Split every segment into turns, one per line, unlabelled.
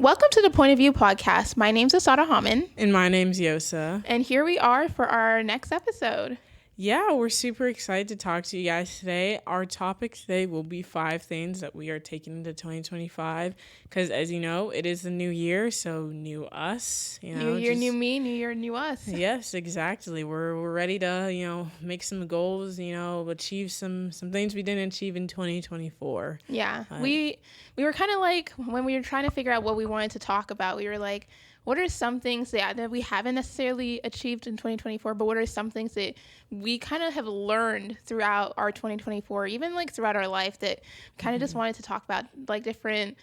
Welcome to the Point of View podcast. My name's Osatohamen.
And my name's Uyiosa.
And here we are for our next episode.
Yeah, we're super excited to talk to you guys today. Our topic today will be 5 things that we are taking into 2025. Because as you know, it is the new year, so new us.
New year, new me, new year, new us.
Yes, exactly. We're ready to, make some goals, achieve some things we didn't achieve in 2024.
Yeah, we were kind of like, when we were trying to figure out what we wanted to talk about, we were like, what are some things that we haven't necessarily achieved in 2024, but what are some things that we kind of have learned throughout our 2024, even like throughout our life, that kind of just wanted to talk about, like different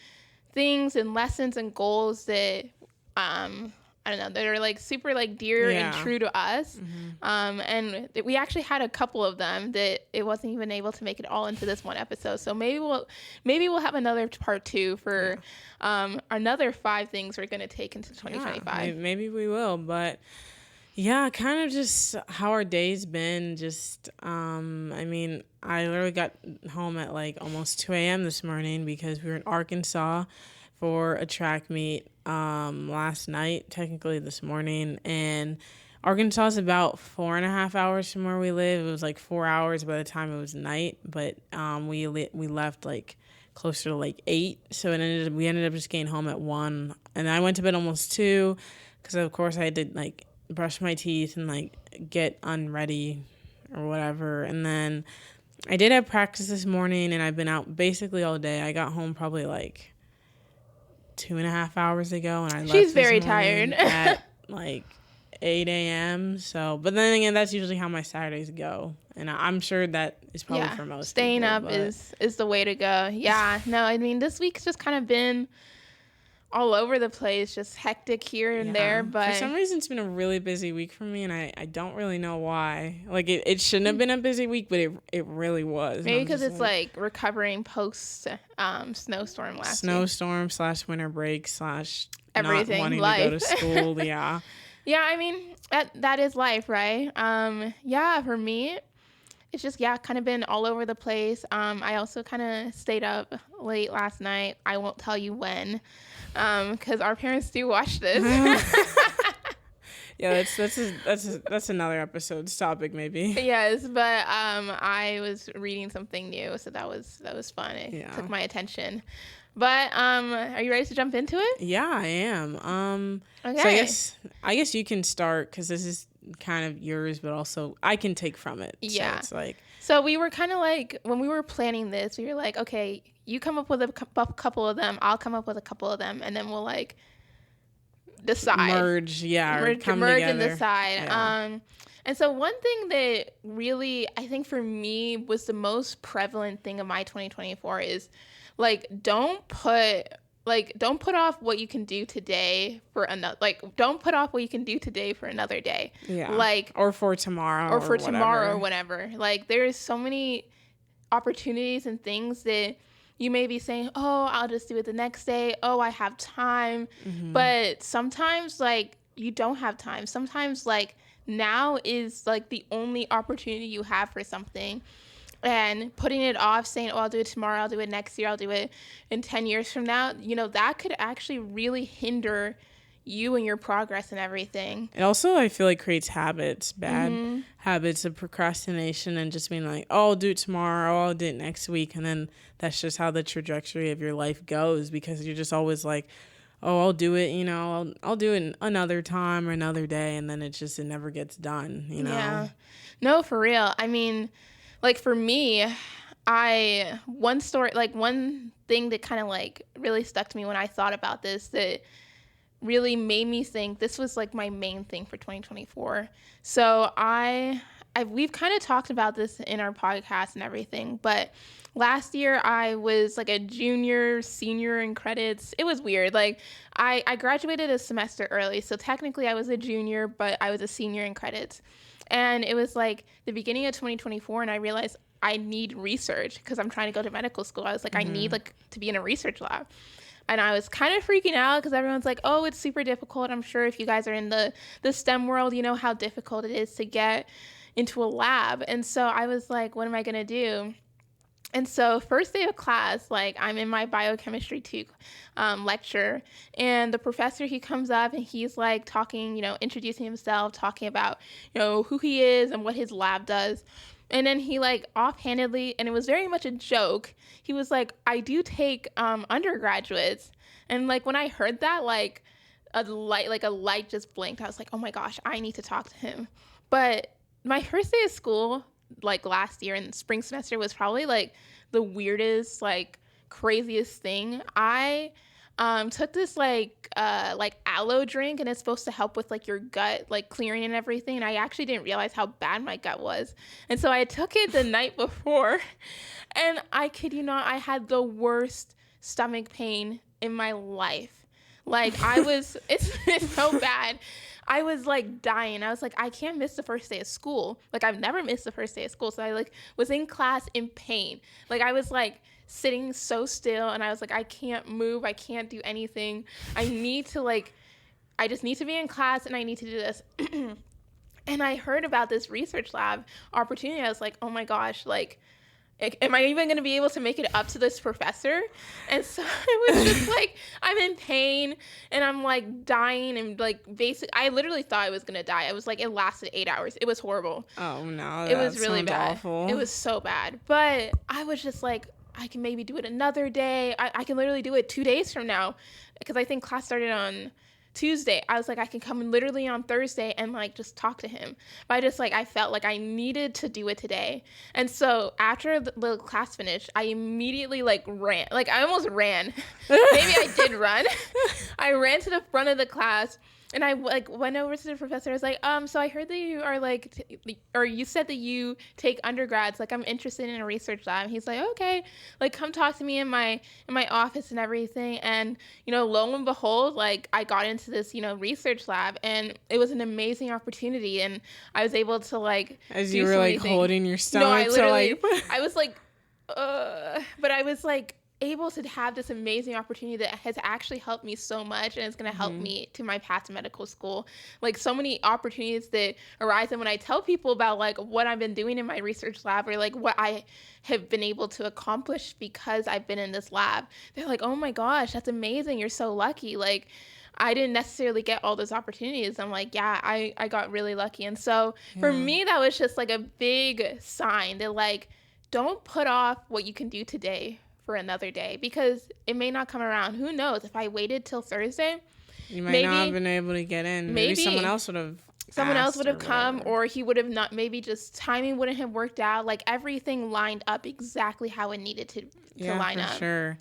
things and lessons and goals that, I don't know, that are like super like dear and true to us. And we actually had a couple of them that it wasn't even able to make it all into this one episode. So maybe we'll have another part 2 for another 5 things we're going to take into 2025.
Yeah, maybe we will, but yeah, kind of just how our day's been. Just, I literally got home at like almost 2 a.m. this morning because we were in Arkansas for a track meet last night, technically this morning, and Arkansas is about 4.5 hours from where we live. It was like 4 hours by the time it was night, but we left like closer to like 8, so we ended up just getting home at 1, and I went to bed almost 2 because of course I had to like brush my teeth and like get unready or whatever, and then I did have practice this morning, and I've been out basically all day. I got home probably like 2.5 hours ago, and I left
She's very tired
at like 8 a.m. So, but then again, that's usually how my Saturdays go, and I'm sure that is probably for most
staying
people,
up is the way to go. Yeah, no, I mean, this week's just kind of been all over the place, just hectic here and there, but
for some reason it's been a really busy week for me, and I don't really know why. Like it shouldn't have been a busy week, but it really was.
Maybe because it's like recovering post snowstorm last
snowstorm / winter break /
everything,
not wanting
life.
to go to school. Yeah.
Yeah, I mean that is life, right? For me, it's just kind of been all over the place. I also kind of stayed up late last night. I won't tell you when, because our parents do watch this.
Yeah, that's another episode's topic maybe.
Yes, but I was reading something new, so that was fun. It took my attention. But are you ready to jump into it?
Yeah, I am.
Okay.
So I guess you can start because this is kind of yours, but also I can take from it.
Yeah.
So it's like.
So we were kind of like, when we were planning this, we were like, okay, you come up with a couple of them, I'll come up with a couple of them, and then we'll like decide.
Merge
and decide.
Yeah.
And so one thing that really, I think for me was the most prevalent thing of my 2024 is like, don't put off what you can do today for another, like, don't put off what you can do today for another day.
Yeah.
Like,
or for tomorrow.
Or for tomorrow or whatever. Like, there is so many opportunities and things that you may be saying, oh, I'll just do it the next day. Oh, I have time. Mm-hmm. But sometimes, like, you don't have time. Sometimes, like, now is, like, the only opportunity you have for something. And putting it off, saying, oh, I'll do it tomorrow, I'll do it next year, I'll do it in 10 years from now, that could actually really hinder you and your progress and everything.
It also, I feel like, creates bad habits of procrastination and just being like, oh, I'll do it tomorrow, oh, I'll do it next week. And then that's just how the trajectory of your life goes, because you're just always like, oh, I'll do it, I'll do it another time or another day. And then it never gets done,
Yeah. No, for real. I mean, like, for me, one thing that kind of like really stuck to me when I thought about this that really made me think this was like my main thing for 2024. So we've kind of talked about this in our podcast and everything, but last year I was like a senior in credits. It was weird. Like, I graduated a semester early, so technically I was a junior, but I was a senior in credits. And it was like the beginning of 2024, and I realized I need research because I'm trying to go to medical school. I was like, I need like to be in a research lab. And I was kind of freaking out because everyone's like, oh, it's super difficult. I'm sure if you guys are in the STEM world, you know how difficult it is to get into a lab. And so I was like, what am I going to do? And so, first day of class, like I'm in my biochemistry 2 lecture, and the professor he comes up and he's like talking, introducing himself, talking about who he is and what his lab does. And then he like offhandedly, and it was very much a joke. He was like, "I do take undergraduates," and like when I heard that, like a light just blinked. I was like, "Oh my gosh, I need to talk to him." But my first day of school, like last year in the spring semester, was probably like the weirdest, like craziest thing. I took this like aloe drink, and it's supposed to help with like your gut like clearing and everything. And I actually didn't realize how bad my gut was, and so I took it the night before, and I kid you not, I had the worst stomach pain in my life. Like I was, it's so bad. I was like dying. I was like, I can't miss the first day of school. Like I've never missed the first day of school. So I like was in class in pain. Like I was like sitting so still, and I was like, I can't move. I can't do anything. I just need to be in class, and I need to do this. And I heard about this research lab opportunity. I was like, oh my gosh, like am I even going to be able to make it up to this professor? And so it was just like, I'm in pain and I'm like dying, and like I literally thought I was going to die. I was like, it lasted 8 hours. It was horrible.
Oh no,
It
that
was really
sounds
bad.
awful.
It was so bad. But I was just like, I can maybe do it another day. I can literally do it 2 days from now, because I think class started on Tuesday. I was like, I can come in literally on Thursday and like just talk to him. But I felt like I needed to do it today. And so after the class finished, I immediately like ran. Like I almost ran. Maybe I did run. I ran to the front of the class, and I like went over to the professor. I was like, so I heard that you are like, or you said that you take undergrads. Like, I'm interested in a research lab. And he's like, okay, like come talk to me in my office and everything. And lo and behold, like I got into this research lab, and it was an amazing opportunity. And I was able to like
As
do
you were
so
like
many
holding
things.
your
No, I
stomach to
literally,
like.
I was like, but I was like able to have this amazing opportunity that has actually helped me so much, and it's going to help me to my path to medical school. Like so many opportunities that arise, and when I tell people about like what I've been doing in my research lab, or like what I have been able to accomplish because I've been in this lab, they're like, oh my gosh, that's amazing, you're so lucky. Like I didn't necessarily get all those opportunities. I'm like, yeah, I got really lucky. And so for
Yeah.
me, that was just like a big sign that like, don't put off what you can do today for another day, because it may not come around. Who knows? If I waited till Thursday,
You might not have
maybe
been able to get in. Maybe someone
maybe
else would have
someone else
asked
would
or
have come,
whatever.
or he would have not. Maybe just timing wouldn't have worked out. Like everything lined up exactly how it needed to
Yeah,
line
for
up.
sure.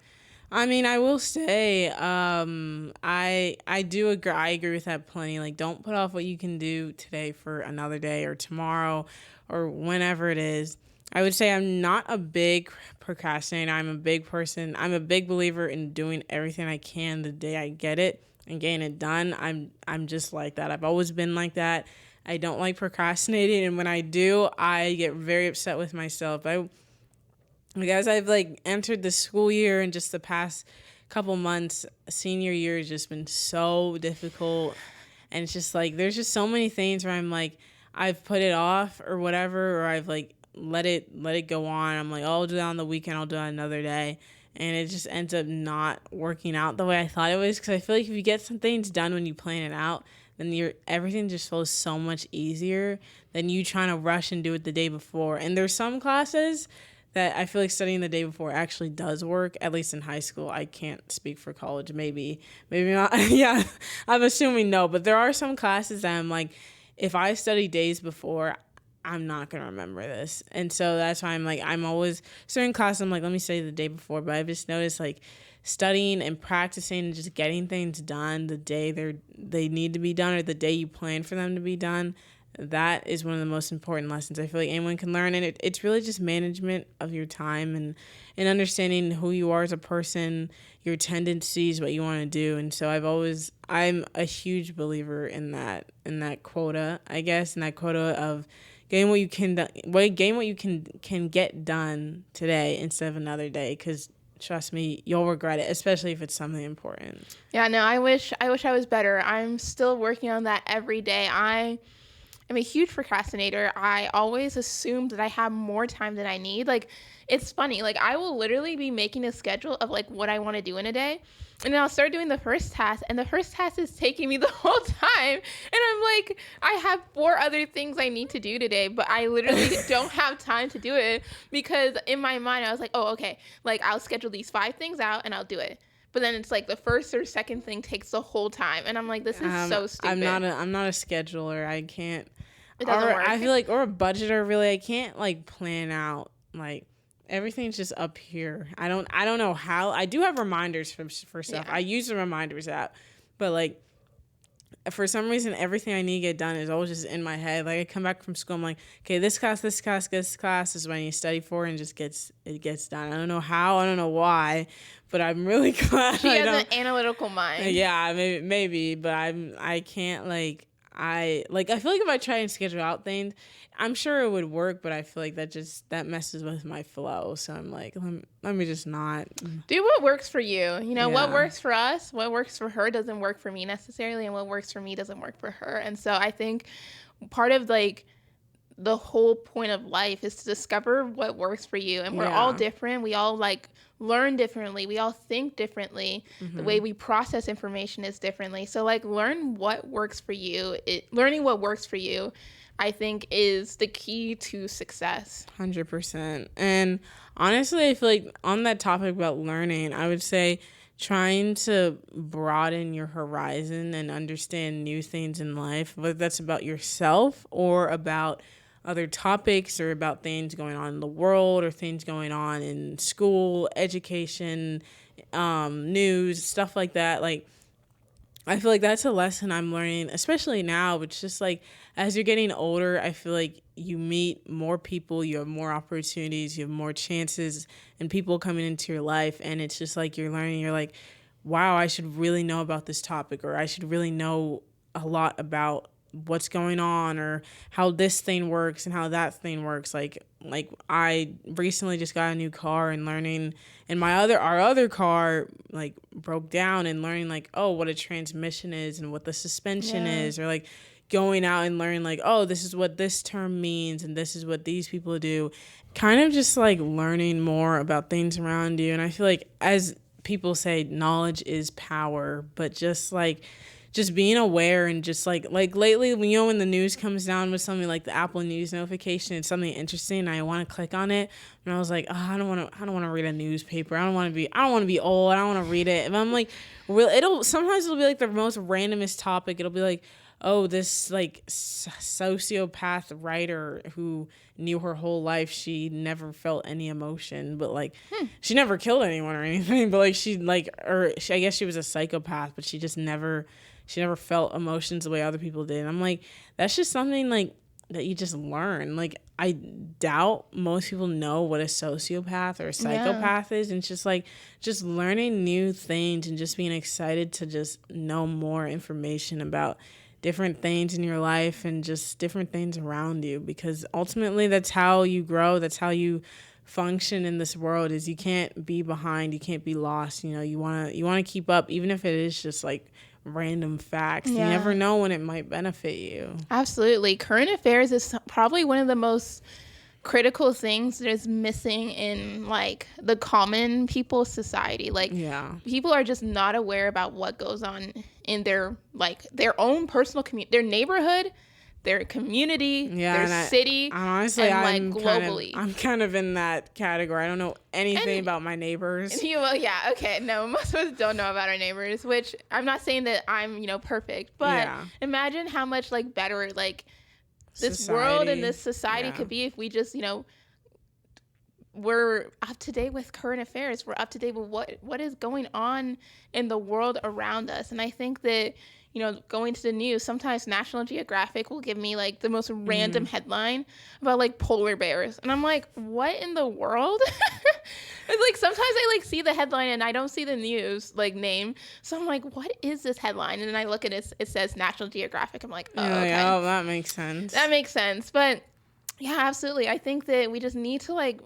I mean, I will say, I do agree. I agree with that plenty. Like, don't put off what you can do today for another day or tomorrow or whenever it is. I would say I'm not a big procrastinator. I'm a big person. I'm a big believer in doing everything I can the day I get it and getting it done. I'm just like that. I've always been like that. I don't like procrastinating, and when I do, I get very upset with myself. As I've like entered the school year, and just the past couple months, senior year has just been so difficult. And it's just like there's just so many things where I'm like, I've put it off or whatever, or I've like let it go on. I'm like, oh, I'll do that on the weekend, I'll do that another day. And it just ends up not working out the way I thought it was, because I feel like if you get some things done when you plan it out, then everything just feels so much easier than you trying to rush and do it the day before. And there's some classes that I feel like studying the day before actually does work, at least in high school. I can't speak for college. Maybe not. Yeah, I'm assuming no. But there are some classes that I'm like, if I study days before, I'm not going to remember this. And so that's why I'm always, certain classes, I'm like, let me study the day before. But I've just noticed like studying and practicing and just getting things done the day they need to be done, or the day you plan for them to be done, that is one of the most important lessons I feel like anyone can learn. And it's really just management of your time, and understanding who you are as a person, your tendencies, what you want to do. And so I'm a huge believer in that quota, I guess, in that quota of getting what you can get done today instead of another day, because trust me, you'll regret it, especially if it's something important.
Yeah, no, I wish I was better. I'm still working on that every day. am a huge procrastinator. I always assume that I have more time than I need. Like, it's funny. Like, I will literally be making a schedule of like what I want to do in a day. And then I'll start doing the first task, and the first task is taking me the whole time. And I'm like, I have 4 other things I need to do today, but I literally don't have time to do it because in my mind, I was like, oh, okay, like I'll schedule these 5 things out and I'll do it. But then it's like the first or second thing takes the whole time. And I'm like, this is so stupid.
I'm not a scheduler. I can't.
It doesn't work.
I feel like, or a budgeter, really. I can't like plan out like everything's just up here. I don't know how. I do have reminders for stuff.
Yeah.
I use the reminders app, but like for some reason, everything I need to get done is always just in my head. Like I come back from school, I'm like, okay, this class is what I need to study for, and it gets done. I don't know how, I don't know why, but I'm really glad.
She has an analytical mind.
Yeah, maybe, but I can't like. I feel like if I try and schedule out things, I'm sure it would work, but I feel like that messes with my flow. So I'm like, let me just not
do what works for you. You know, what works for us, what works for her doesn't work for me necessarily, and what works for me doesn't work for her. And so I think part of like the whole point of life is to discover what works for you. And we're all different. We all like learn differently. We all think differently. The way we process information is differently. So like learning what works for you, I think is the key to success.
100%. And honestly, I feel like on that topic about learning, I would say trying to broaden your horizon and understand new things in life, whether that's about yourself or about other topics or about things going on in the world or things going on in school, education, news, stuff like that. Like, I feel like that's a lesson I'm learning, especially now. But just like as you're getting older, I feel like you meet more people, you have more opportunities, you have more chances and people coming into your life. And it's just like you're learning, you're like, wow, I should really know about this topic, or I should really know a lot about what's going on or how this thing works and how that thing works. Like I recently just got a new car and learning, and our other car like broke down, and learning like, oh, what a transmission is and what the suspension is, or like going out and learning like, oh, this is what this term means and this is what these people do. Kind of just like learning more about things around you. And I feel like, as people say, knowledge is power, but just being aware and just like lately, when the news comes down with something like the Apple News notification, it's something interesting and I want to click on it, and I was like, oh, I don't want to read a newspaper. I don't want to be old. I don't want to read it. And I'm like, sometimes it'll be like the most randomest topic. It'll be like, oh, this like sociopath writer who knew her whole life she never felt any emotion, but like she never killed anyone or anything, but like I guess she was a psychopath, but she never felt emotions the way other people did. And I'm like, that's just something like that you just learn. Like, I doubt most people know what a sociopath or a psychopath is. And it's just like, just learning new things and just being excited to just know more information about different things in your life and just different things around you. Because ultimately that's how you grow. That's how you function in this world. Is you can't be behind. You can't be lost. You know, you want to keep up, even if it is just like random facts. You never know when it might benefit you.
Absolutely. Current affairs is probably one of the most critical things that is missing in like the common people's society. Like people are just not aware about what goes on in their own personal community, their neighborhood, their community, their city,
honestly,
and like globally.
I'm kind of in that category. I don't know anything about my neighbors.
Okay. No, most of us don't know about our neighbors, which I'm not saying that I'm, perfect, but imagine how much like better like this world and this society could be if we just, we're up to date with current affairs. We're up to date with what is going on in the world around us. And I think that, going to the news, sometimes National Geographic will give me like the most random headline about like polar bears. And I'm like, what in the world? It's like sometimes I like see the headline and I don't see the news like name. So I'm like, what is this headline? And then I look at it, it says National Geographic. I'm like, oh, okay.
Oh, that makes sense.
That makes sense. But yeah, absolutely. I think that we just need to like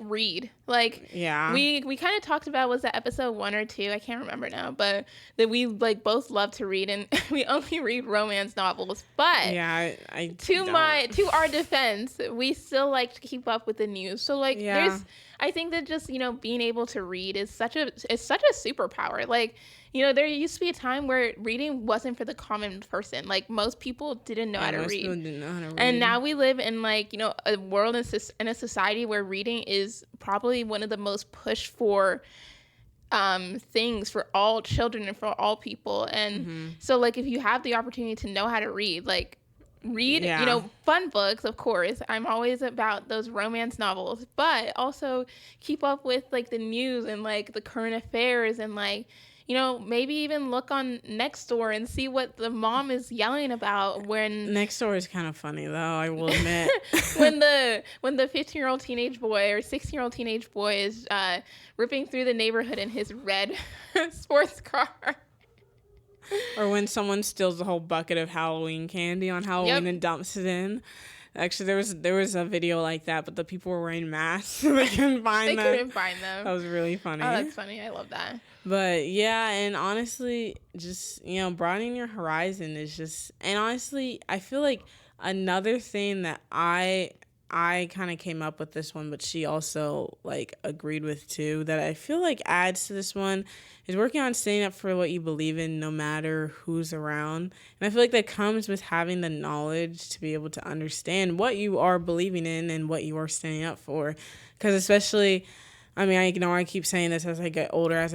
read. Like
Yeah.
we kind of talked about, was that episode 1 or 2? I can't remember now, but that we like both love to read, and we only read romance novels. But
Yeah, I don't.
to our defense, we still like to keep up with the news. So like
Yeah.
I think that just, being able to read is such a superpower. Like, there used to be a time where reading wasn't for the common person. Like most people didn't know
Yeah,
how to
most people
read.
didn't know how to
And
read.
now we live in like, a world in a society where reading is probably one of the most pushed for things for all children and for all people. And so like if you have the opportunity to know how to read, like read,
Yeah.
fun books, of course. I'm always about those romance novels, but also keep up with like the news and like the current affairs, and like, maybe even look on Nextdoor and see what the mom is yelling about when
Next door is kind of funny though, I will admit.
when the 15-year-old teenage boy or 16-year-old teenage boy is ripping through the neighborhood in his red sports car.
Or when someone steals a whole bucket of Halloween candy on Halloween
Yep.
and dumps it in. Actually, there was a video like that, but the people were wearing masks, so they couldn't find
They
them.
couldn't find them.
That was really funny.
Oh, that's funny. I love that.
But yeah, and honestly, just, broadening your horizon is just, and honestly, I feel like another thing that I kind of came up with this one, but she also like agreed with too, that I feel like adds to this one is working on standing up for what you believe in no matter who's around. And I feel like that comes with having the knowledge to be able to understand what you are believing in and what you are standing up for. Because especially, I mean, I know I keep saying this as I get older,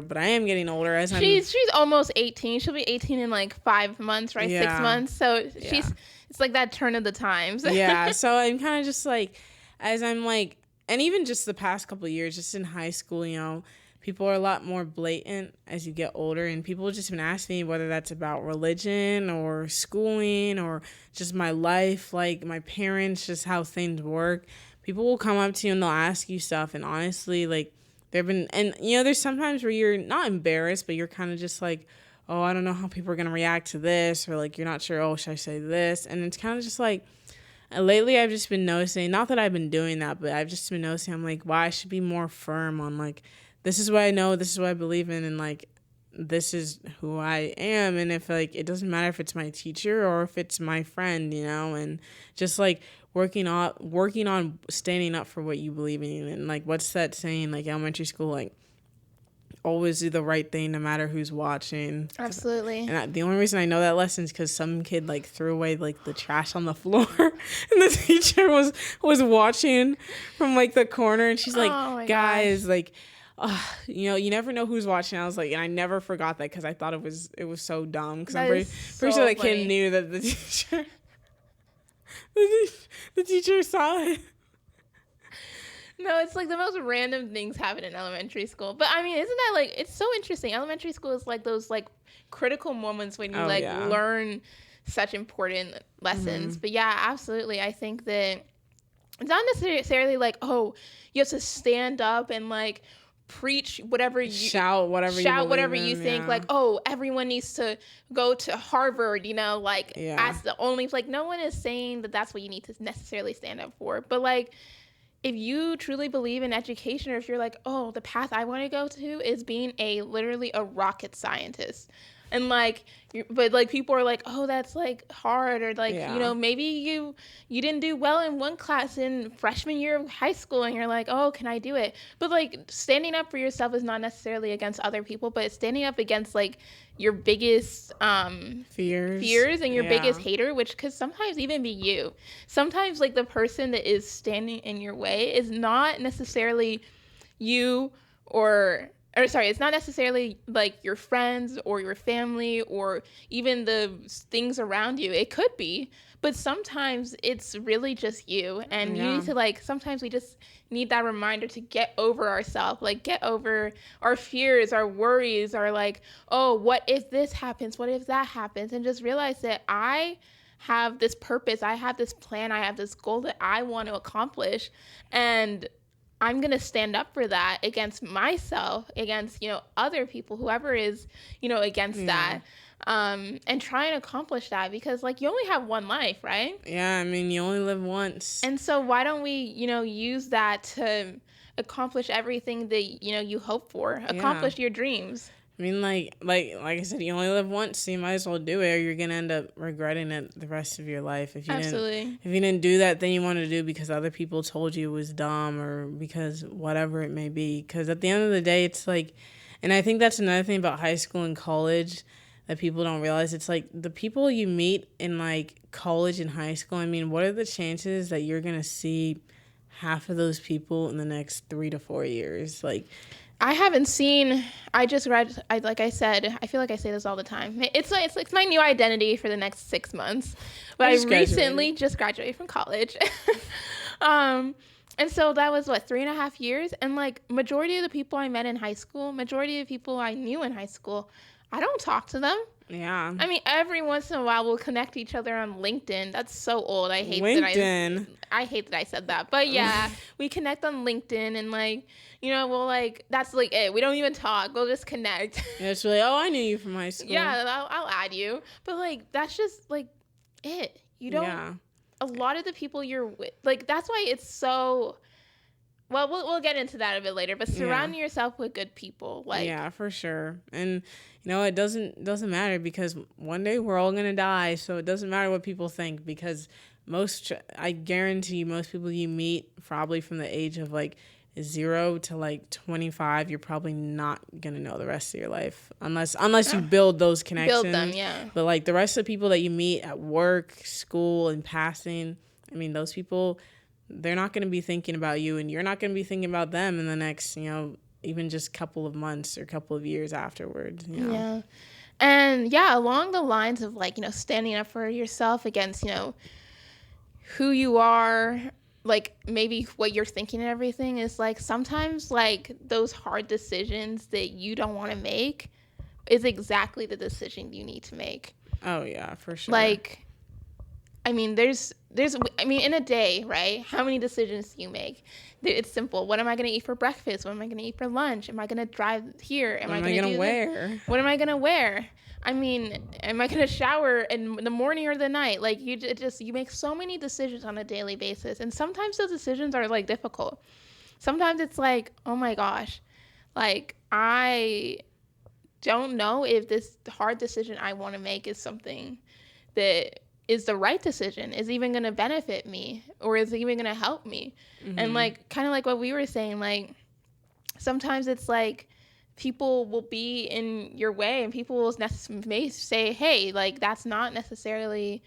but I am getting older as
She's almost 18. She'll be 18 in like 5 months, right?
Yeah.
6 months. So
Yeah.
it's like that turn of the times.
Yeah, so I'm kind of just like, as I'm like, and even just the past couple of years, just in high school, people are a lot more blatant as you get older, and people just been asking me whether that's about religion or schooling or just my life, like my parents, just how things work. People will come up to you and they'll ask you stuff, and honestly, like, there's sometimes where you're not embarrassed, but you're kind of just like, oh, I don't know how people are going to react to this, or like, you're not sure, oh, should I say this? And it's kind of just like, lately I've just been noticing, not that I've been doing that, but I've just been noticing, I'm like, wow, I should be more firm on like, this is what I know, this is what I believe in, and like, this is who I am. And if like, it doesn't matter if it's my teacher or if it's my friend, and just like working on standing up for what you believe in. And like, what's that saying, like elementary school, like, always do the right thing no matter who's watching.
Absolutely.
And the only reason I know that lesson is because some kid like threw away like the trash on the floor, and the teacher was watching from like the corner, and she's like,
Oh
guys, like, you never know who's watching. I was like, and I never forgot that because I thought it was so dumb, because I'm pretty sure that kid knew that the teacher the teacher saw it.
No, it's like the most random things happen in elementary school. But I mean, isn't that like, it's so interesting. Elementary school is like those like critical moments when you learn such important lessons. But yeah, absolutely. I think that it's not necessarily like, oh, you have to stand up and like preach whatever you
shout whatever
you think, like, oh, everyone needs to go to Harvard, like, that's the only, like, no one is saying that that's what you need to necessarily stand up for. But like, if you truly believe in education, or if you're like, oh, the path I want to go to is being literally a rocket scientist, and like, but like people are like, oh, that's like hard, or like, maybe you didn't do well in one class in freshman year of high school, and you're like, oh, can I do it? But like, standing up for yourself is not necessarily against other people, but it's standing up against like your biggest fears and your biggest hater, which could sometimes even be you. Sometimes like the person that is standing in your way is not necessarily you, it's not necessarily like your friends or your family or even the things around you. It could be, but sometimes it's really just you. And you need to like, sometimes we just need that reminder to get over ourselves, like get over our fears, our worries, our like, oh, what if this happens? What if that happens? And just realize that I have this purpose, I have this plan, I have this goal that I want to accomplish. And I'm going to stand up for that against myself, against, other people, whoever is, against that, and try and accomplish that, because like, you only have one life, right?
Yeah. I mean, you only live once.
And so why don't we, use that to accomplish everything that, you hope for,
Yeah.
accomplish your dreams.
I mean, like I said, you only live once, so you might as well do it, or you're gonna end up regretting it the rest of your life
Absolutely.
if you didn't do that thing you wanted to do because other people told you it was dumb or because whatever it may be. Because at the end of the day, it's like, and I think that's another thing about high school and college that people don't realize. It's like the people you meet in like college and high school. I mean, what are the chances that you're gonna see half of those people in the next 3 to 4 years? Like,
I haven't seen. I just read. Like I said, I feel like I say this all the time. It's my new identity for the next 6 months. But I recently just graduated from college, and so that was 3.5 years. And like majority of the people I met in high school, majority of people I knew in high school, I don't talk to them.
Yeah.
I mean, every once in a while we'll connect each other on LinkedIn. That's so old. I hate
LinkedIn.
I hate that I said that. But yeah, we connect on LinkedIn and like, we'll like, that's like it. We don't even talk. We'll just connect.
Yeah, it's really, I knew you from high school.
Yeah, I'll add you. But like, that's just like it. You don't,
Yeah.
a lot of the people you're with, like, that's why it's so, well, we'll get into that a bit later, but surrounding yourself with good people. Like,
yeah, for sure. And it doesn't matter because one day we're all gonna die, so it doesn't matter what people think because I guarantee most people you meet probably from the age of like 0 to like 25, you're probably not gonna know the rest of your life unless you build those connections.
Build them, yeah.
But like the rest of the people that you meet at work, school, and passing, I mean, those people, they're not going to be thinking about you and you're not going to be thinking about them in the next, even just couple of months or couple of years afterwards.
Yeah. And yeah, along the lines of like, standing up for yourself against, who you are, like maybe what you're thinking and everything is like sometimes like those hard decisions that you don't want to make is exactly the decision you need to make.
Oh, yeah, for sure.
Like, I mean, in a day, right? How many decisions do you make? It's simple. What am I going to eat for breakfast? What am I going to eat for lunch? Am I going to drive here? Am I going to
wear?
What am I going to wear? I mean, am I going to shower in the morning or the night? Like, you make so many decisions on a daily basis. And sometimes those decisions are, like, difficult. Sometimes it's like, oh, my gosh. Like, I don't know if this hard decision I want to make is something that is the right decision, is even going to benefit me, or is even going to help me. Mm-hmm. And like, kind of like what we were saying, like sometimes it's like people will be in your way and people may say, hey, like that's not necessarily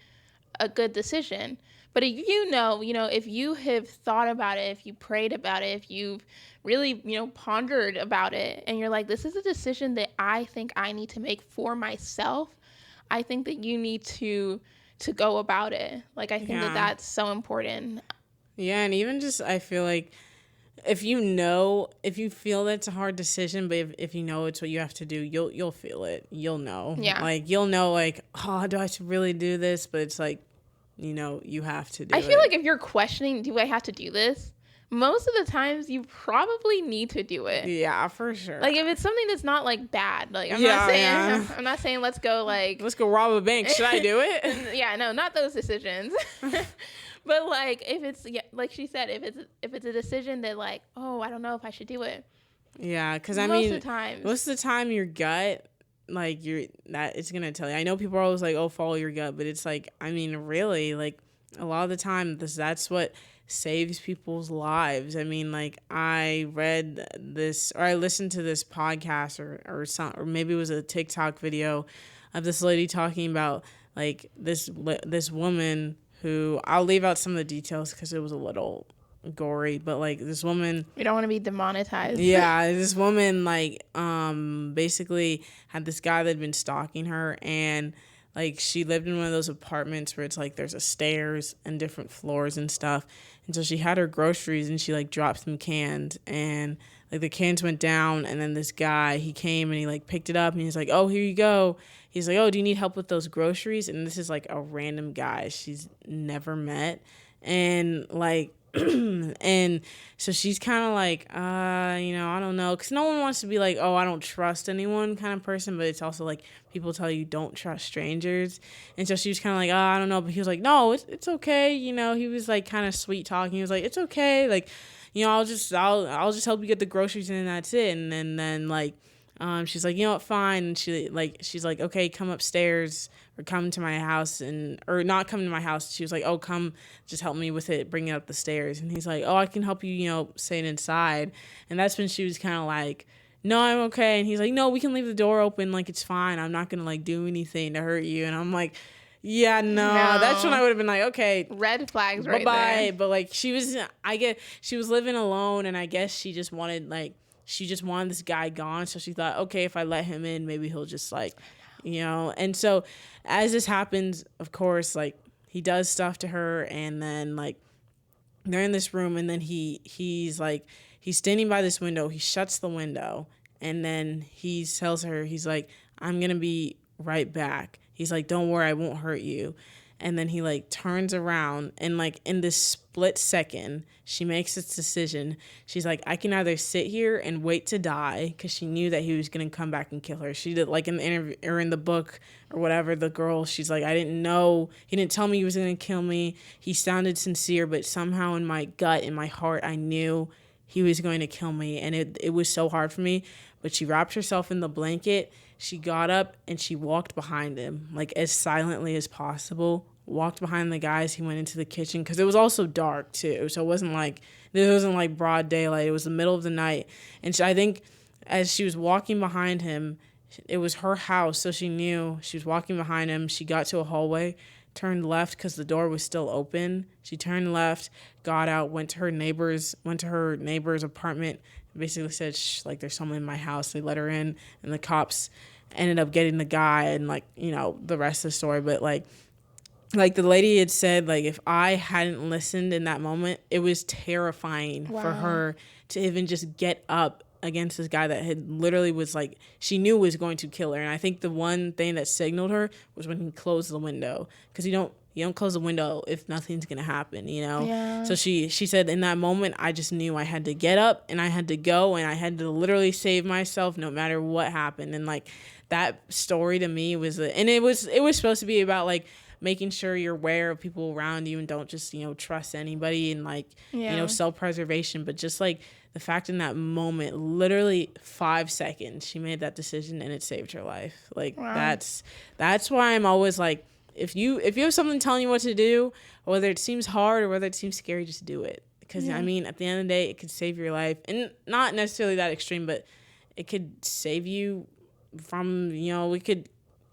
a good decision. But if if you have thought about it, if you prayed about it, if you've really, pondered about it and you're like, this is a decision that I think I need to make for myself, I think that you need to go about it. Like, I think that that's so important.
Yeah, and even just, I feel like if you feel that's a hard decision, but if you know it's what you have to do, you'll feel it. You'll know.
Yeah.
Like, you'll know, like, oh, do I should really do this? But it's like, you have to do it.
I feel like if you're questioning, do I have to do this? Most of the times you probably need to do it.
Yeah, for sure.
Like if it's something that's not like bad, like I'm not saying let's go
rob a bank. Should I do it?
Yeah, no, not those decisions. But like if it's like she said, if it's a decision that like, oh, I don't know if I should do it.
Yeah, because most of the time your gut, like it's gonna tell you. I know people are always like, oh, follow your gut, but it's like, I mean, really, like a lot of the time that's what saves people's lives. I mean, like I read this or I listened to this podcast or maybe it was a TikTok video of this lady talking about like this woman who, I'll leave out some of the details because it was a little gory, but like this woman,
we don't want to be demonetized.
Yeah, this woman like basically had this guy that had been stalking her, and like she lived in one of those apartments where it's like there's a stairs and different floors and stuff. And so she had her groceries and she like dropped some cans and like the cans went down, and then this guy, he came and he like picked it up and he's like, oh, here you go. He's like, oh, do you need help with those groceries? And this is like a random guy she's never met. And like and so she's kind of like, I don't know, because no one wants to be like, oh, I don't trust anyone kind of person, but it's also like people tell you don't trust strangers. And so she was kind of like, oh, I don't know, but he was like, no, it's okay, he was like kind of sweet talking. He was like, it's okay, like, I'll just help you get the groceries and that's it. And then like, she's like, you know what, fine. And she's like, okay, come upstairs or come to my house or not come to my house. She was like, oh, come just help me with it, bring it up the stairs. And he's like, oh, I can help you, staying inside. And that's when she was kind of like, no, I'm okay. And he's like, no, we can leave the door open. Like, it's fine. I'm not going to like do anything to hurt you. And I'm like, yeah, no. That's when I would have been like, okay,
red flags right
bye-bye.
there.
But like she was living alone, and I guess she just wanted this guy gone. So she thought, okay, if I let him in, maybe he'll just like, and so as this happens, of course, like he does stuff to her, and then like they're in this room, and then he's standing by this window. He shuts the window, and then he tells her, he's like, I'm gonna be right back. He's like, don't worry, I won't hurt you. And then he like turns around, and like in this split second, she makes this decision. She's like, I can either sit here and wait to die, because she knew that he was going to come back and kill her. She did, like in the interview or in the book or whatever, the girl, she's like, I didn't know. He didn't tell me he was going to kill me. He sounded sincere, but somehow in my gut, in my heart, I knew he was going to kill me. And it was so hard for me. But she wrapped herself in the blanket. She got up and she walked behind him, like as silently as possible. Walked behind the guys. He went into the kitchen, because it was also dark too. So it wasn't like broad daylight. It was the middle of the night. And I think as she was walking behind him, it was her house. So she knew she was walking behind him. She got to a hallway, turned left because the door was still open. She turned left, got out, went to her neighbor's apartment, basically said, shh, like there's someone in my house. They let her in, and the cops ended up getting the guy, and like, the rest of the story. But like the lady had said, like, if I hadn't listened in that moment, it was terrifying for her to even just get up against this guy that had literally was like, she knew was going to kill her. And I think the one thing that signaled her was when he closed the window, because you don't close the window if nothing's gonna happen,
Yeah.
So she said, in that moment, I just knew I had to get up and I had to go, and I had to literally save myself no matter what happened. And like that story to me was and it was supposed to be about like making sure you're aware of people around you and don't just trust anybody, and like self-preservation. But just like the fact in that moment, literally 5 seconds, she made that decision and it saved her life. Like that's why I'm always like, if you have something telling you what to do, whether it seems hard or whether it seems scary, just do it. Because I mean, at the end of the day, it could save your life, and not necessarily that extreme, but it could save you from we could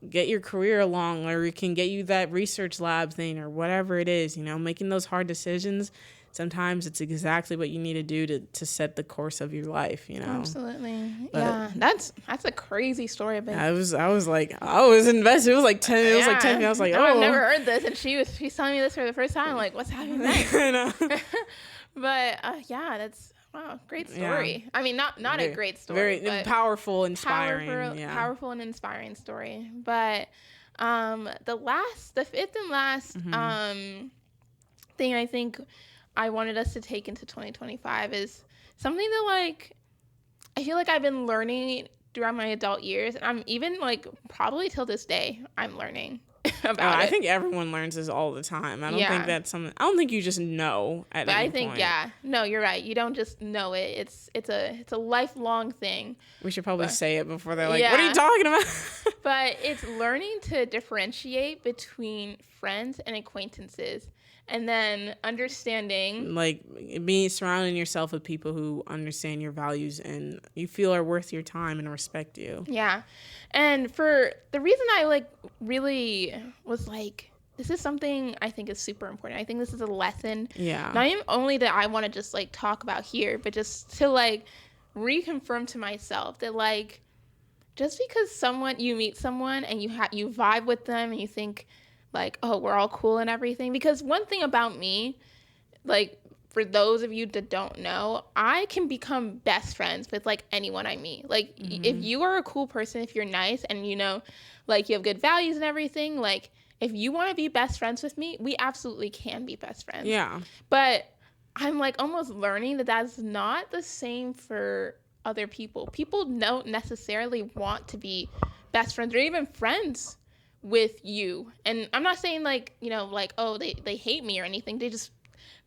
get your career along, or it can get you that research lab thing or whatever it is. Making those hard decisions, sometimes it's exactly what you need to do to set the course of your life.
Absolutely.
But,
yeah, that's a crazy story. But
I was invested. It was like 10. It was like 10. I was like, oh,
I've never heard this, and she's telling me this for the first time. Like, what's happening next?
I know.
But yeah, that's great story. Yeah. I mean, not a great story,
very powerful, inspiring.
Powerful and inspiring story. But the fifth and last thing I think I wanted us to take into 2025 is something that like I feel like I've been learning throughout my adult years, and I'm even like probably till this day I'm learning about it.
I think everyone learns this all the time. I don't think that's something. I don't think you just know at any point. I think
no, you're right. You don't just know it. It's a lifelong thing.
We should probably say it before they're like, "What are you talking about?"
But it's learning to differentiate between friends and acquaintances. And then understanding,
like surrounding yourself with people who understand your values and you feel are worth your time and respect you.
Yeah. And for the reason I like really was like, this is something I think is super important. I think this is a lesson.
Yeah.
Not even only that I want to just like talk about here, but just to like reconfirm to myself that like, just because you meet someone and you vibe with them and you think like, oh, we're all cool and everything. Because one thing about me, like, for those of you that don't know, I can become best friends with, like, anyone I meet. Like, if you are a cool person, if you're nice and, like, you have good values and everything, like, if you want to be best friends with me, we absolutely can be best friends.
Yeah.
But I'm, like, almost learning that that's not the same for other people. People don't necessarily want to be best friends or even friends with you. And I'm not saying like, like, oh, they hate me or anything.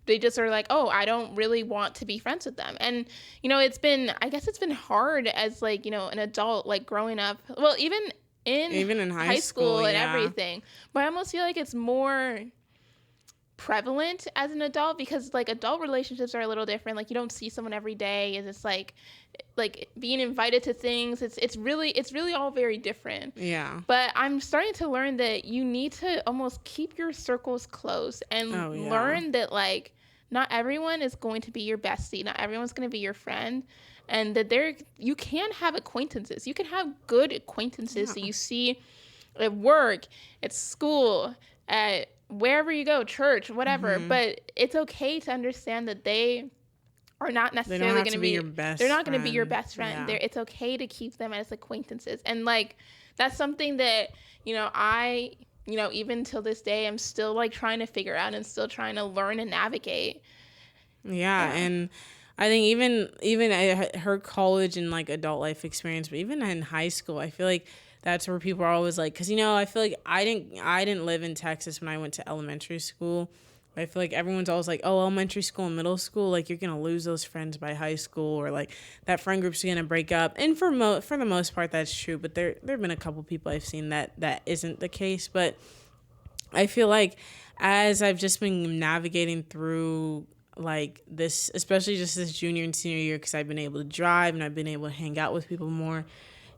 they just are like, oh, I don't really want to be friends with them. And, I guess it's been hard as like, an adult, like growing up, well, in
Even in high
high
school,
school and
yeah.
everything. But I almost feel like it's more prevalent as an adult because like adult relationships are a little different. Like you don't see someone every day, and it's like being invited to things. It's really all very different.
Yeah.
But I'm starting to learn that you need to almost keep your circles close and
Oh, yeah.
learn that like not everyone is going to be your bestie, not everyone's going to be your friend, and that you can have acquaintances. You can have good acquaintances
Yeah.
that you see at work, at school, at wherever you go, church, whatever.
Mm-hmm.
But it's okay to understand that they are not
They don't
necessarily
have
going
to
to
be
be.
your best
They're not going to be your
friend.
best friend.
Yeah.
It's okay to keep them as acquaintances, and like that's something that I even till this day I'm still like trying to figure out and still trying to learn and navigate.
Yeah,
Yeah.
and I think even her college and like adult life experience, but even in high school, I feel like that's where people are always like, because I feel like I didn't live in Texas when I went to elementary school. I feel like everyone's always like, oh, elementary school and middle school, like you're gonna lose those friends by high school, or like that friend group's gonna break up. And for the most part, that's true. But there have been a couple people I've seen that isn't the case. But I feel like as I've just been navigating through like this, especially just this junior and senior year, because I've been able to drive and I've been able to hang out with people more,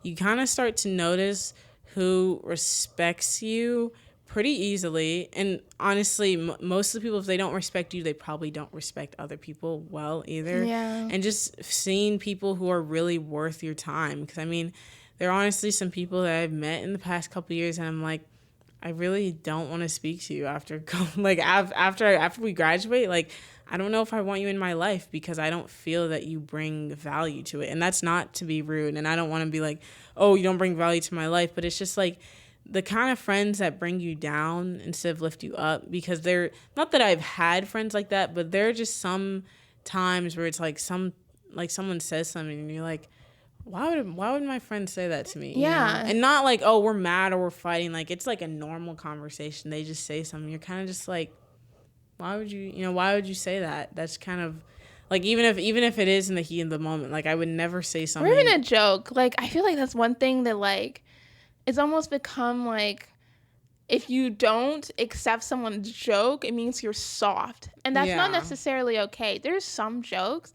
you kind of start to notice who respects you pretty easily. And honestly, most of the people, if they don't respect you, they probably don't respect other people well either.
Yeah.
And just seeing people who are really worth your time. Because I mean, there are honestly some people that I've met in the past couple of years, and I'm like, I really don't want to speak to you after like after we graduate. Like, I don't know if I want you in my life because I don't feel that you bring value to it. And that's not to be rude. And I don't want to be like, oh, you don't bring value to my life. But it's just like the kind of friends that bring you down instead of lift you up, because they're not that I've had friends like that, but there are just some times where it's like someone says something and you're like, why would my friend say that to me?
Yeah.
And not like, oh, we're mad or we're fighting. Like, it's like a normal conversation. They just say something. You're kind of just like, why would you say that? That's kind of like, even if it is in the heat of the moment, like I would never say something.
Or even a joke. Like I feel like that's one thing that like it's almost become like if you don't accept someone's joke, it means you're soft. And that's not
Yeah.
necessarily okay. There's some jokes.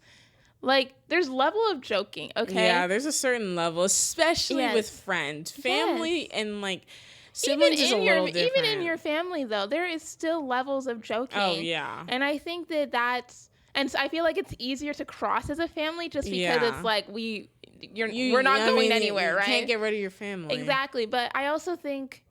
Like, there's level of joking, okay?
Yeah, there's a certain level, especially
Yes.
with friends. Family
Yes.
and like
Even
siblings is a little different.
even in your family though, there is still levels of joking.
Oh, yeah.
And I think that's and so I feel like it's easier to cross as a family just because
Yeah.
it's like we're not going anywhere, right?
You can't get rid of your family.
Exactly, but I also think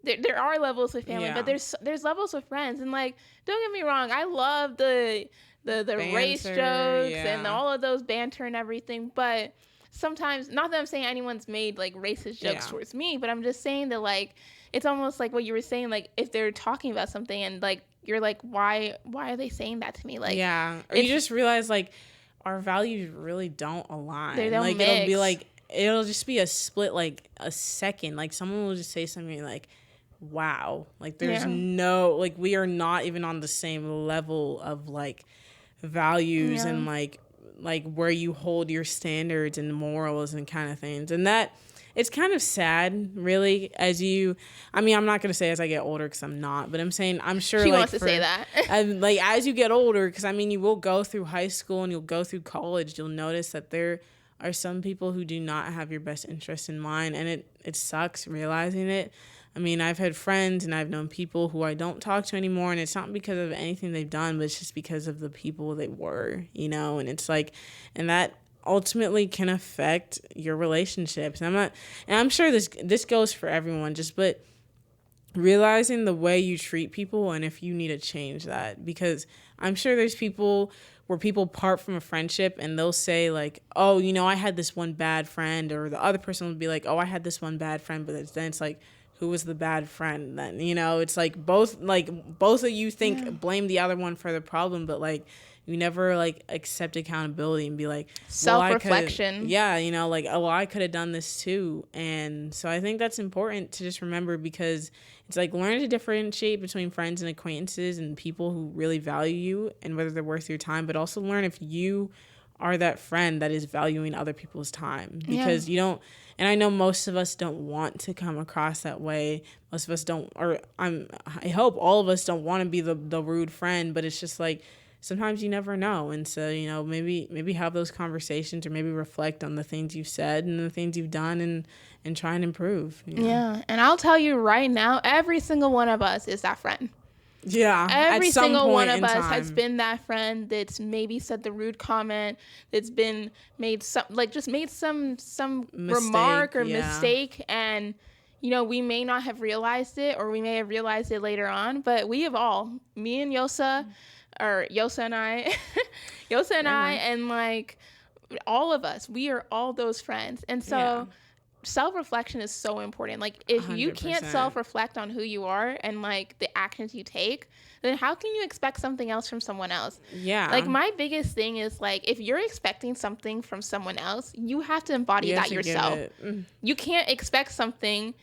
there are levels with family,
Yeah.
but there's levels with friends, and like don't get me wrong, I love the race
Banter,
jokes
yeah.
and all of those banter and everything, but sometimes, not that I'm saying anyone's made like racist jokes
Yeah.
towards me, but I'm just saying that like it's almost like what you were saying, like if they're talking about something and like you're like why are they saying that to me, like
yeah, or you just realize like our values really don't align.
They don't
like
mix.
It'll be like it'll just be a split, like a second. Like someone will just say something like, "Wow!" Like there's
Yeah.
no like we are not even on the same level of like values
Yeah.
and like where you hold your standards and morals and kind of things. And that it's kind of sad, really, I mean, I'm not going to say as I get older because I'm not, but I'm saying I'm sure
She
like
wants to say that.
like as you get older, because I mean, you will go through high school and you'll go through college, you'll notice that there are some people who do not have your best interest in mind, and it sucks realizing it. I mean, I've had friends and I've known people who I don't talk to anymore, and it's not because of anything they've done, but it's just because of the people they were, and it's like, and that ultimately can affect your relationships. And I'm sure this goes for everyone, but realizing the way you treat people and if you need to change that, because I'm sure there's people where people part from a friendship and they'll say like, oh, I had this one bad friend, or the other person would be like, oh, I had this one bad friend, but then it's like, who was the bad friend then? It's like both of you think blame the other one for the problem, but like you never like accept accountability and be like, well,
Self-reflection.
yeah, you know, like, oh, well, I could have done this too. And so I think that's important to just remember, because it's like, learn to differentiate between friends and acquaintances and people who really value you and whether they're worth your time, but also learn if you are that friend that is valuing other people's time, because you don't, and I know most of us don't want to come across that way. Most of us don't, or I hope all of us don't want to be the rude friend, but it's just like, sometimes you never know. And so, you know, maybe have those conversations, or maybe reflect on the things you've said and the things you've done, and try and improve. You know?
Yeah. And I'll tell you right now, every single one of us is that friend.
Yeah,
every
at some
single one
point
of
in
us
time.
has been that friend that's maybe said the rude comment, that's been made some, like, just made some remark or mistake, and you know, we may not have realized it, or we may have realized it later on, but we have all, me and Yosa, or Yosa and I, Yosa and I, and like all of us, we are all those friends. And so self-reflection is so important. Like, if you can't
100%.
self-reflect on who you are and like the actions you take, then how can you expect something else from someone else?
Yeah.
Like, my biggest thing is, like, if you're expecting something from someone else, you have to embody that yourself. You can't expect something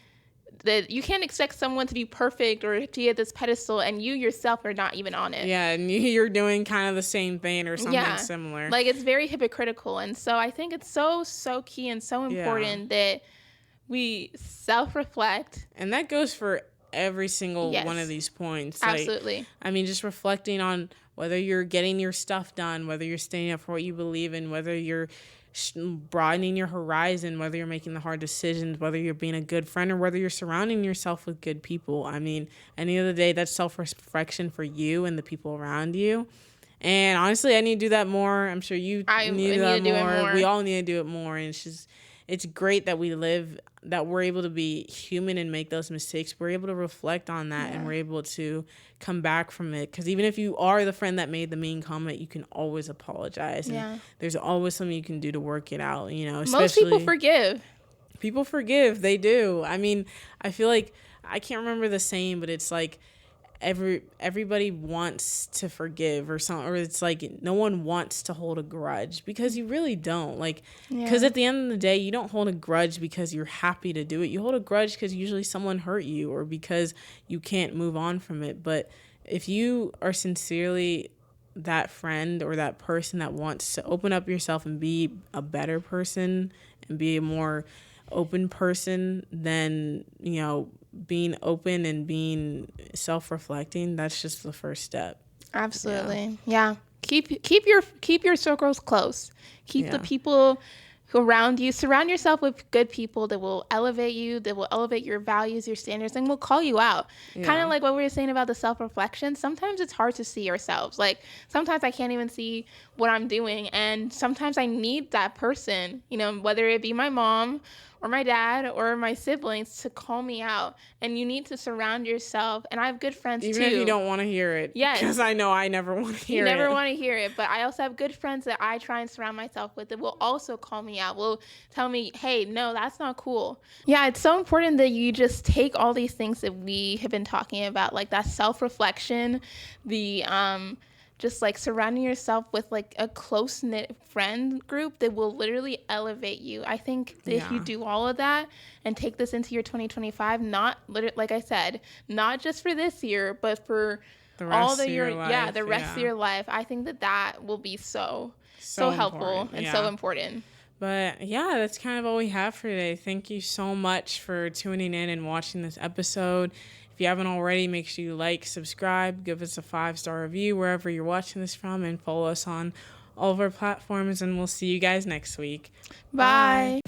that you can't expect someone to be perfect or to be at this pedestal and you yourself are not even on it.
Yeah, and you're doing kind of the same thing or something similar.
Like, it's very hypocritical. And so I think it's so key and so important that we self-reflect.
And that goes for every single one of these points.
Absolutely.
Like, I mean, just reflecting on whether you're getting your stuff done, whether you're standing up for what you believe in, whether you're broadening your horizon, whether you're making the hard decisions, whether you're being a good friend, or whether you're surrounding yourself with good people. I mean, at the end of the day, that's self-reflection for you and the people around you. And honestly, I need to do that more. I'm sure you need to do that more. We all need to do it more. And it's great that that we're able to be human and make those mistakes. We're able to reflect on that, and we're able to come back from it. Because even if you are the friend that made the mean comment, you can always apologize. And there's always something you can do to work it out. You know,
most people forgive.
People forgive. They do. I mean, I feel like, I can't remember the saying, but it's like, everybody wants to forgive, or something, or it's like, no one wants to hold a grudge, because you really don't, like, because at the end of the day, you don't hold a grudge because you're happy to do it. You hold a grudge because usually someone hurt you, or because you can't move on from it. But if you are sincerely that friend or that person that wants to open up yourself and be a better person and be a more open person, then, you know, being open and being self-reflecting, that's just the first step.
Absolutely. Yeah. Keep your circles close. Keep the people around you. Surround yourself with good people that will elevate you, that will elevate your values, your standards, and will call you out. Kind of like what we were saying about the self-reflection. Sometimes it's hard to see ourselves. Like, sometimes I can't even see what I'm doing, and sometimes I need that person, you know, whether it be my mom or my dad or my siblings, to call me out. And you need to surround yourself. And I have good friends
even if you don't want to hear it.
Yes.
Because I know I never want to hear it.
You never want to hear it. But I also have good friends that I try and surround myself with that will also call me out, will tell me, hey, no, that's not cool. Yeah, it's so important that you just take all these things that we have been talking about, like that self-reflection, the just like surrounding yourself with like a close-knit friend group that will literally elevate you. I think that if you do all of that and take this into your 2025, not like I said, not just for this year, but for
the rest of your
life, I think that will be so helpful and so important.
But yeah, that's kind of all we have for today. Thank you so much for tuning in and watching this episode. If you haven't already, make sure you like, subscribe, give us a 5-star review wherever you're watching this from, and follow us on all of our platforms, and we'll see you guys next week.
Bye.